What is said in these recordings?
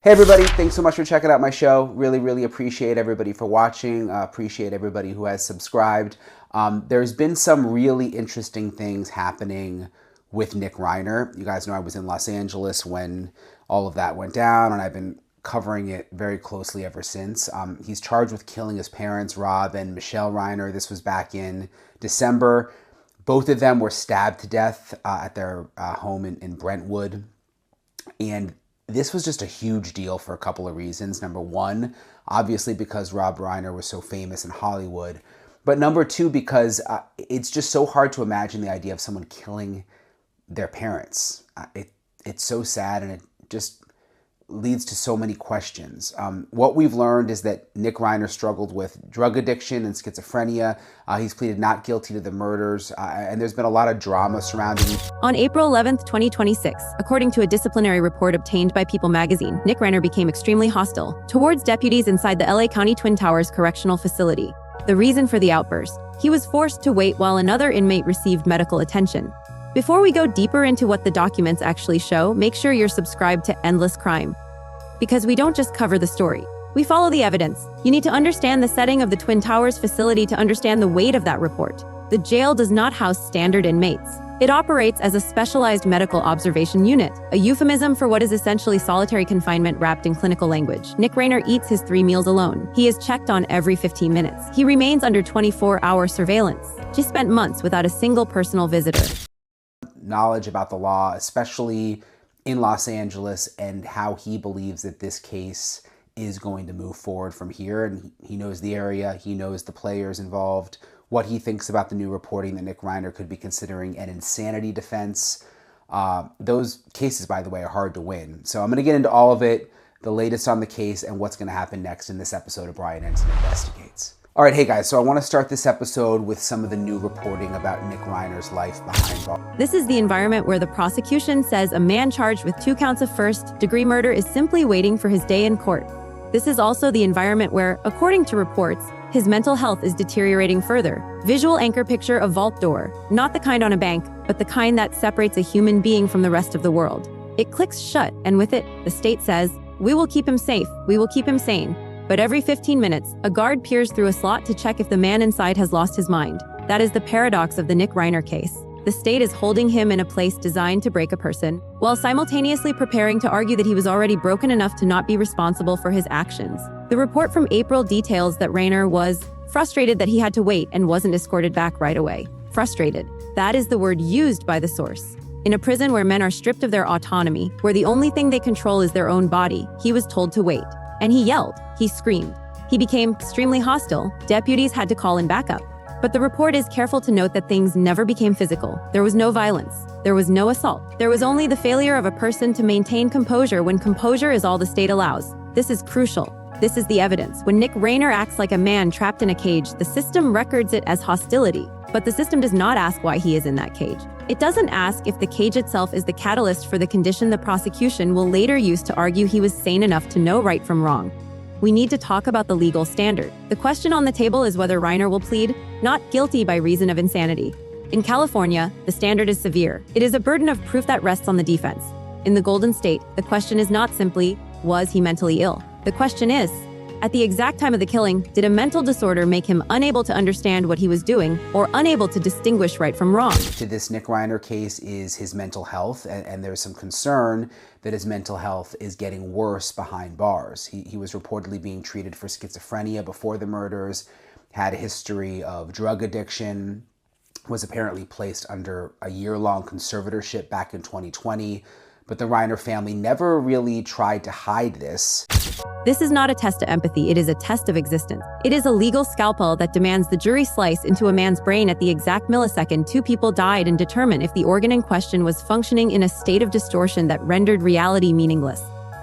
Hey everybody, thanks so much for checking out my show. Really appreciate everybody for watching. Appreciate everybody who has subscribed. There's been some really interesting things happening with Nick Reiner. You guys know I was in Los Angeles when all of that went down, and I've been covering it very closely ever since. He's charged with killing his parents, Rob and Michele Reiner. This was back in December. Both of them were stabbed to death at their home in Brentwood. And this was just a huge deal for a couple of reasons. Number one, obviously because Rob Reiner was so famous in Hollywood. But number two, because it's just so hard to imagine the idea of someone killing their parents. It's so sad, and it just leads to so many questions. What we've learned is that Nick Reiner struggled with drug addiction and schizophrenia. He's pleaded not guilty to the murders, and there's been a lot of drama surrounding him. On April 11th, 2026, according to a disciplinary report obtained by People magazine, Nick Reiner became extremely hostile towards deputies inside the LA County Twin Towers Correctional Facility. The reason for the outburst: he was forced to wait while another inmate received medical attention. Before we go deeper into what the documents actually show, make sure you're subscribed to Endless Cryme. Because we don't just cover the story, we follow the evidence. You need to understand the setting of the Twin Towers facility to understand the weight of that report. The jail does not house standard inmates. It operates as a specialized medical observation unit, a euphemism for what is essentially solitary confinement wrapped in clinical language. Nick Reiner eats his 3 meals alone. He is checked on every 15 minutes. He remains under 24-hour surveillance. Just spent months without a single personal visitor. Knowledge about the law, especially in Los Angeles, and how he believes that this case is going to move forward from here. And he knows the area, he knows the players involved, what he thinks about the new reporting that Nick Reiner could be considering an insanity defense. Those cases, by the way, are hard to win. So I'm going to get into all of it, the latest on the case, and what's going to happen next in this episode of Brian Ensign Investigates. All right, hey guys, so I want to start this episode with some of the new reporting about Nick Reiner's life behind bars. This is the environment where the prosecution says a man charged with 2 counts of first-degree murder is simply waiting for his day in court. This is also the environment where, according to reports, his mental health is deteriorating further. Visual anchor picture of vault door, not the kind on a bank, but the kind that separates a human being from the rest of the world. It clicks shut, and with it, the state says, "We will keep him safe, we will keep him sane." But every 15 minutes, a guard peers through a slot to check if the man inside has lost his mind. That is the paradox of the Nick Reiner case. The state is holding him in a place designed to break a person, while simultaneously preparing to argue that he was already broken enough to not be responsible for his actions. The report from April details that Reiner was frustrated that he had to wait and wasn't escorted back right away. Frustrated. That is the word used by the source. In a prison where men are stripped of their autonomy, where the only thing they control is their own body, he was told to wait. And he yelled, he screamed. He became extremely hostile. Deputies had to call in backup. But the report is careful to note that things never became physical. There was no violence. There was no assault. There was only the failure of a person to maintain composure when composure is all the state allows. This is crucial. This is the evidence. When Nick Reiner acts like a man trapped in a cage, the system records it as hostility. But the system does not ask why he is in that cage. It doesn't ask if the cage itself is the catalyst for the condition the prosecution will later use to argue he was sane enough to know right from wrong. We need to talk about the legal standard. The question on the table is whether Reiner will plead not guilty by reason of insanity. In California, the standard is severe. It is a burden of proof that rests on the defense. In the Golden State, the question is not simply, was he mentally ill? The question is, at the exact time of the killing, did a mental disorder make him unable to understand what he was doing or unable to distinguish right from wrong? To this Nick Reiner case is his mental health, and there's some concern that his mental health is getting worse behind bars. He was reportedly being treated for schizophrenia before the murders, had a history of drug addiction, was apparently placed under a year-long conservatorship back in 2020, but the Reiner family never really tried to hide this. This is not a test of empathy, it is a test of existence. It is a legal scalpel that demands the jury slice into a man's brain at the exact millisecond 2 people died and determine if the organ in question was functioning in a state of distortion that rendered reality meaningless.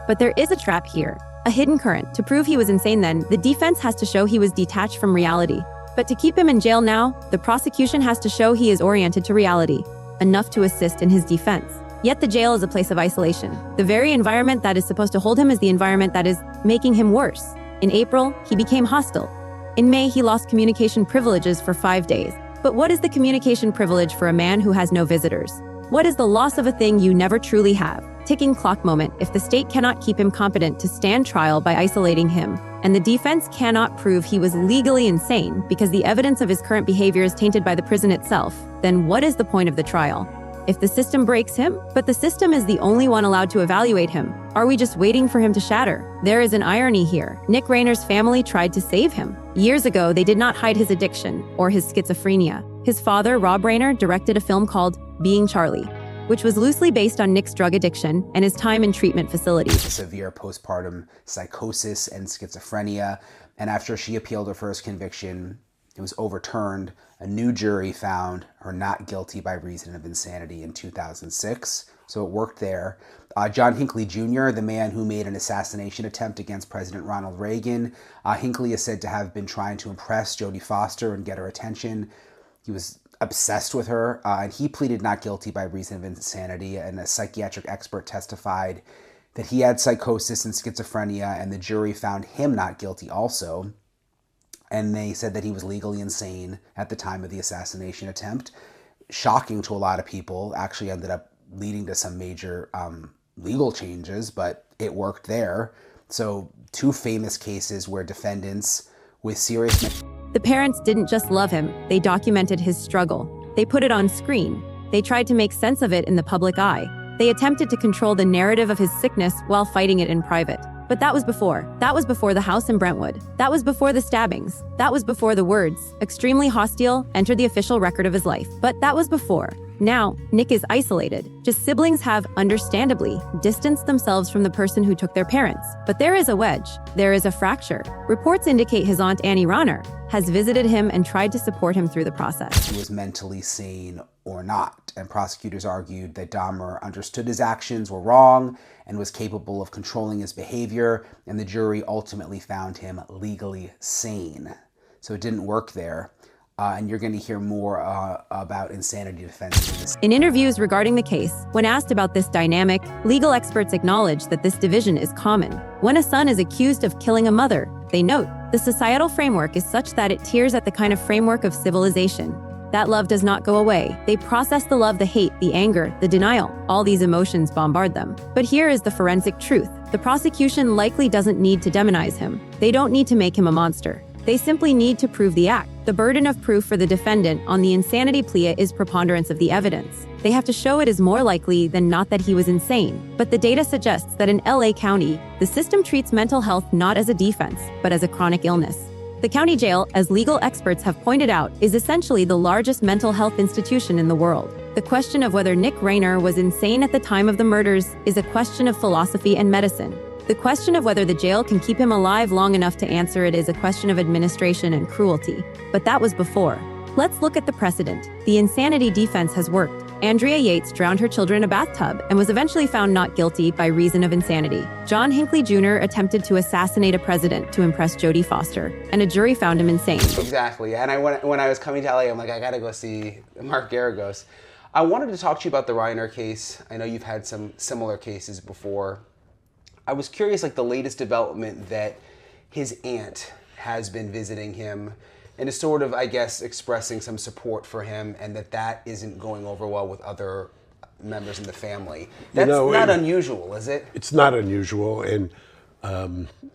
But there is a trap here, a hidden current. To prove he was insane then, the defense has to show he was detached from reality. But to keep him in jail now, the prosecution has to show he is oriented to reality, enough to assist in his defense. Yet the jail is a place of isolation. The very environment that is supposed to hold him is the environment that is making him worse. In April, he became hostile. In May, he lost communication privileges for 5 days. But what is the communication privilege for a man who has no visitors? What is the loss of a thing you never truly have? ticking clock moment if the state cannot keep him competent to stand trial by isolating him, and the defense cannot prove he was legally insane because the evidence of his current behavior is tainted by the prison itself, then what is the point of the trial? If the system breaks him, but the system is the only one allowed to evaluate him, are we just waiting for him to shatter? There is an irony here. Nick Reiner's family tried to save him. Years ago, they did not hide his addiction or his schizophrenia. His father, Rob Reiner, directed a film called Being Charlie, which was loosely based on Nick's drug addiction and his time in treatment facilities. Severe postpartum psychosis and schizophrenia, and after she appealed her first conviction, it was overturned. A new jury found her not guilty by reason of insanity in 2006, so it worked there. John Hinckley Jr., the man who made an assassination attempt against President Ronald Reagan, Hinckley is said to have been trying to impress Jodie Foster and get her attention. He was obsessed with her, and he pleaded not guilty by reason of insanity, and a psychiatric expert testified that he had psychosis and schizophrenia, and the jury found him not guilty also. And they said that he was legally insane at the time of the assassination attempt. Shocking to a lot of people, actually ended up leading to some major legal changes, but it worked there. So 2 famous cases where defendants with serious... The parents didn't just love him, they documented his struggle. They put it on screen. They tried to make sense of it in the public eye. They attempted to control the narrative of his sickness while fighting it in private. But that was before. That was before the house in Brentwood. That was before the stabbings. That was before the words, extremely hostile, entered the official record of his life. But that was before. Now, Nick is isolated. Just siblings have, understandably, distanced themselves from the person who took their parents. But there is a wedge. There is a fracture. Reports indicate his aunt Annie Reiner has visited him and tried to support him through the process. He was mentally sane or not, and prosecutors argued that Dahmer understood his actions were wrong and was capable of controlling his behavior, and the jury ultimately found him legally sane. So it didn't work there. And you're going to hear more about insanity defense. In interviews regarding the case, when asked about this dynamic, legal experts acknowledge that this division is common. When a son is accused of killing a mother, they note, the societal framework is such that it tears at the kind of framework of civilization. That love does not go away. They process the love, the hate, the anger, the denial. All these emotions bombard them. But here is the forensic truth. The prosecution likely doesn't need to demonize him. They don't need to make him a monster. They simply need to prove the act. The burden of proof for the defendant on the insanity plea is preponderance of the evidence. They have to show it is more likely than not that he was insane. But the data suggests that in LA County, the system treats mental health not as a defense, but as a chronic illness. The county jail, as legal experts have pointed out, is essentially the largest mental health institution in the world. The question of whether Nick Reiner was insane at the time of the murders is a question of philosophy and medicine. The question of whether the jail can keep him alive long enough to answer it is a question of administration and cruelty. But that was before. Let's look at the precedent. The insanity defense has worked. Andrea Yates drowned her children in a bathtub and was eventually found not guilty by reason of insanity. John Hinckley Jr. attempted to assassinate a president to impress Jodie Foster, and a jury found him insane. Exactly, and when I was coming to LA, I'm like, I gotta go see Mark Garagos. I wanted to talk to you about the Reiner case. I know you've had some similar cases before. I was curious, like the latest development that his aunt has been visiting him and is sort of, I guess, expressing some support for him, and that isn't going over well with other members in the family. That's not unusual, is it? It's not unusual, and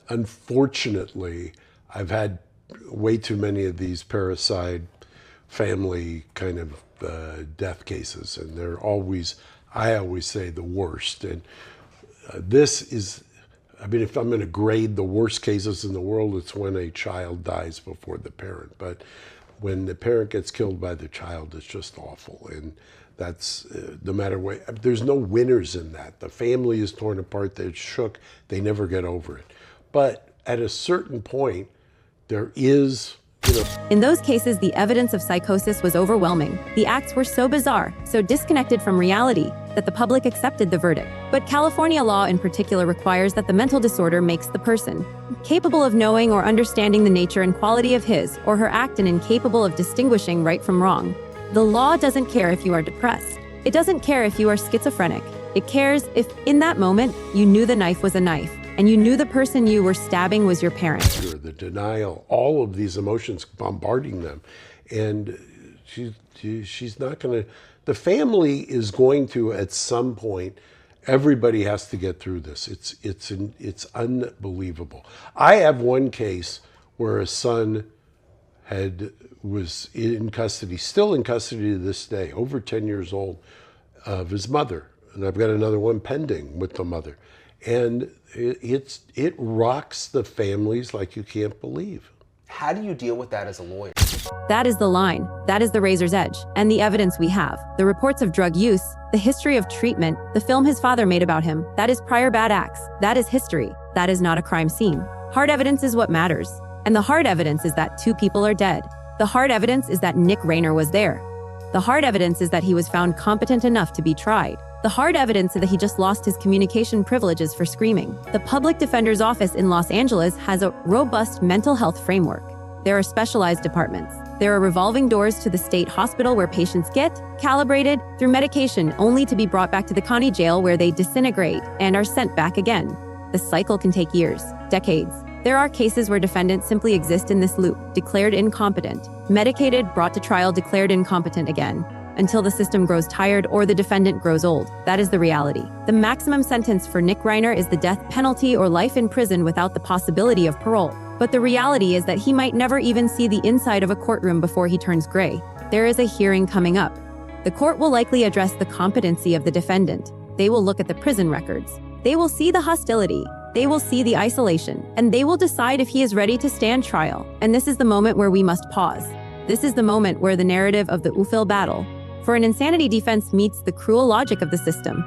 unfortunately, I've had way too many of these parricide family kind of death cases, and they're always, I always say, the worst. And this is, I mean, if I'm going to grade the worst cases in the world, it's when a child dies before the parent. But when the parent gets killed by the child, it's just awful. And that's, no matter what, there's no winners in that. The family is torn apart, they're shook, they never get over it. But at a certain point, there is, In those cases, the evidence of psychosis was overwhelming. The acts were so bizarre, so disconnected from reality, that the public accepted the verdict. But California law in particular requires that the mental disorder makes the person capable of knowing or understanding the nature and quality of his or her act and incapable of distinguishing right from wrong. The law doesn't care if you are depressed. It doesn't care if you are schizophrenic. It cares if, in that moment, you knew the knife was a knife, and you knew the person you were stabbing was your parent. The denial, all of these emotions bombarding them. And she's not going to, the family is going to, at some point, Everybody has to get through this. It's unbelievable. I have one case where a son was in custody, still in custody to this day, over 10 years old, of his mother. And I've got another one pending with the mother. And it rocks the families like you can't believe. How do you deal with that as a lawyer? That is the line. That is the razor's edge. And the evidence we have. The reports of drug use, the history of treatment, the film his father made about him. That is prior bad acts. That is history. That is not a crime scene. Hard evidence is what matters. And the hard evidence is that 2 people are dead. The hard evidence is that Nick Reiner was there. The hard evidence is that he was found competent enough to be tried. The hard evidence is that he just lost his communication privileges for screaming. The public defender's office in Los Angeles has a robust mental health framework. There are specialized departments. There are revolving doors to the state hospital where patients get calibrated through medication only to be brought back to the county jail where they disintegrate and are sent back again. The cycle can take years, decades. There are cases where defendants simply exist in this loop, declared incompetent, medicated, brought to trial, declared incompetent again, until the system grows tired or the defendant grows old. That is the reality. The maximum sentence for Nick Reiner is the death penalty or life in prison without the possibility of parole. But the reality is that he might never even see the inside of a courtroom before he turns gray. There is a hearing coming up. The court will likely address the competency of the defendant. They will look at the prison records. They will see the hostility. They will see the isolation. And they will decide if he is ready to stand trial. And this is the moment where we must pause. This is the moment where the narrative of the uphill battle for an insanity defense meets the cruel logic of the system.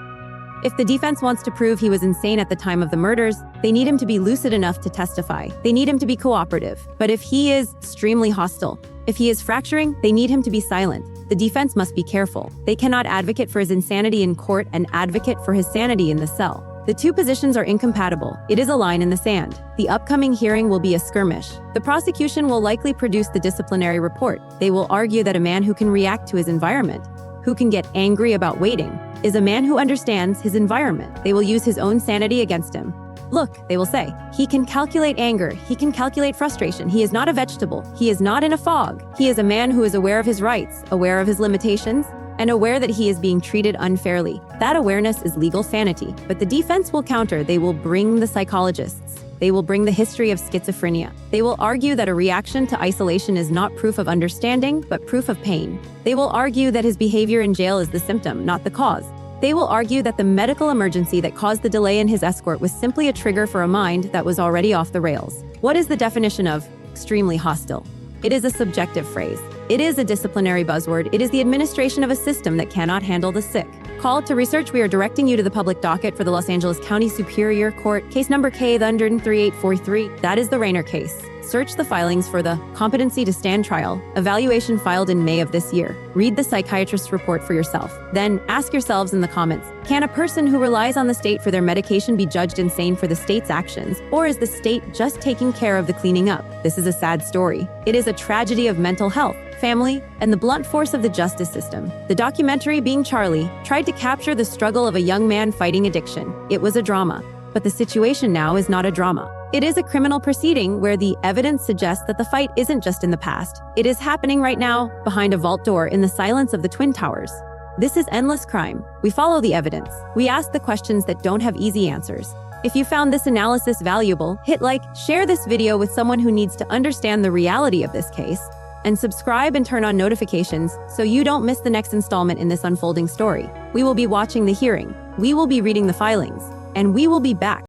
If the defense wants to prove he was insane at the time of the murders, they need him to be lucid enough to testify. They need him to be cooperative. But if he is extremely hostile, if he is fracturing, they need him to be silent. The defense must be careful. They cannot advocate for his insanity in court and advocate for his sanity in the cell. The 2 positions are incompatible. It is a line in the sand. The upcoming hearing will be a skirmish. The prosecution will likely produce the disciplinary report. They will argue that a man who can react to his environment, who can get angry about waiting, is a man who understands his environment. They will use his own sanity against him. Look, they will say, he can calculate anger, he can calculate frustration, he is not a vegetable, he is not in a fog. He is a man who is aware of his rights, aware of his limitations, and aware that he is being treated unfairly. That awareness is legal sanity. But the defense will counter. They will bring the psychologists. They will bring the history of schizophrenia. They will argue that a reaction to isolation is not proof of understanding, but proof of pain. They will argue that his behavior in jail is the symptom, not the cause. They will argue that the medical emergency that caused the delay in his escort was simply a trigger for a mind that was already off the rails. What is the definition of extremely hostile? It is a subjective phrase. It is a disciplinary buzzword. It is the administration of a system that cannot handle the sick. Call to research. We are directing you to the public docket for the Los Angeles County Superior Court, case number K-13843. That is the Reiner case. Search the filings for the competency to stand trial, evaluation filed in May of this year. Read the psychiatrist's report for yourself. Then ask yourselves in the comments, can a person who relies on the state for their medication be judged insane for the state's actions? Or is the state just taking care of the cleaning up? This is a sad story. It is a tragedy of mental health, family, and the blunt force of the justice system. The documentary, Being Charlie, tried to capture the struggle of a young man fighting addiction. It was a drama. But the situation now is not a drama. It is a criminal proceeding where the evidence suggests that the fight isn't just in the past. It is happening right now, behind a vault door in the silence of the Twin Towers. This is endless crime. We follow the evidence. We ask the questions that don't have easy answers. If you found this analysis valuable, hit like, share this video with someone who needs to understand the reality of this case, and subscribe and turn on notifications so you don't miss the next installment in this unfolding story. We will be watching the hearing. We will be reading the filings. And we will be back.